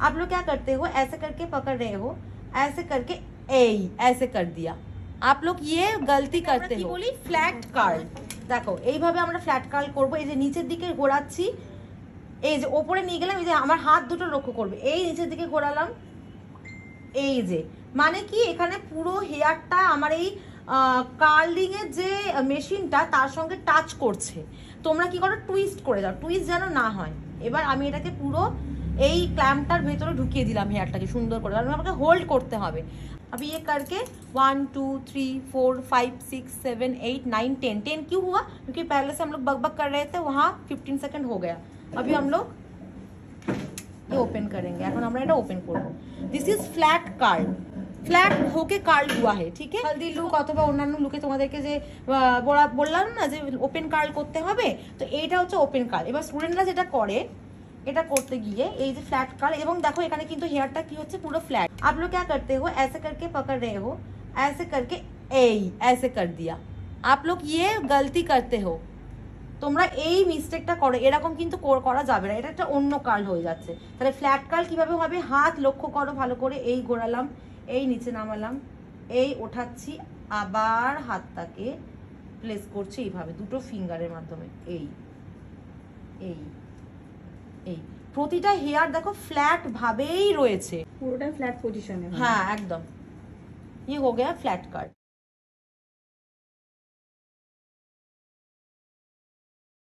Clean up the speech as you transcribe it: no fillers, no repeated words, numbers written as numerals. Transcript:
आप लोग क्या करते हो, ऐसे करके पकड़ रहे हो, ऐसे करके ऐसे कर दिया। आप लोग ये गलती करते हो। বলি ফ্ল্যাট কার্ল। দেখো এইভাবে আমরা ফ্ল্যাট কার্ল করব। এই যে নিচের দিকে ঘোরাচ্ছি, এই যে ওপরে নিয়ে গেলাম, এই যে আমার হাত দুটো লক্ষ্য করবে, এই নিচের দিকে ঘোরালাম, এই যে মানে কি এখানে পুরো হেয়ারটা আমার এই কার্লিং এর যে মেশিনটা তার সঙ্গে টাচ করছে। তোমরা কি করো, টুইস্ট করে দাও, টুইস্ট যেন না হয়। এবার আমি এটাকে পুরো এই ক্ল্যাম্পটার ভেতরে ঢুকিয়ে দিলাম হেয়ারটাকে সুন্দর করে, কারণ আমাকে হোল্ড করতে হবে। अभी ये करके 1 2 3 4 5 6 7 8 9 10 10 क्यों हुआ, क्योंकि पहले से हम लोग बक कर रहे थे, वहाँ 15 सेकंड हो गया। अभी हम लोग ये ओपन करेंगे, এখন আমরা এটা ওপেন করব। This is flat curl, flat হোকে কার্ল हुआ है, ঠিক है। হলদি লুক অথবা অন্যান্য লুকে তোমাদেরকে যে বললাম না যে ওপেন কার্ল করতে হবে, তো এইটা হচ্ছে ওপেন কার্ল। এবার স্টুডেন্টরা যেটা করে, এটা করতে গিয়ে এই যে फ्लैट कर्ल, এবং দেখো এখানে কিন্তু হেয়ারটা কি হচ্ছে পুরো फ्लैट। आप लोग क्या करते हो, ऐसे करके पकड़ रहे हो, ऐसे करके ऐसे कर दिया। आप लोग ये गलती करते हो, তোমরা এই মিস্টেকটা করো, এরকম কিন্তু করা যাবে না, এটা একটা অন্য কার্ল হয়ে যাচ্ছে। তাহলে ফ্ল্যাট কার্ল কিভাবে হবে, হাত লক্ষ্য করো ভালো করে, এই ঘোরালাম, এই নিচে নামালাম, এই ওঠাচ্ছি, আবার হাতটাকে প্লেস করছি এইভাবে দুটো ফিঙ্গারের মাধ্যমে, এই এই এই প্রতিটা হেয়ার দেখো ফ্ল্যাট ভাবেই রয়েছে, পুরোটা ফ্ল্যাট পজিশনে। হ্যাঁ একদম, ये हो गया फ्लैट कर्ल।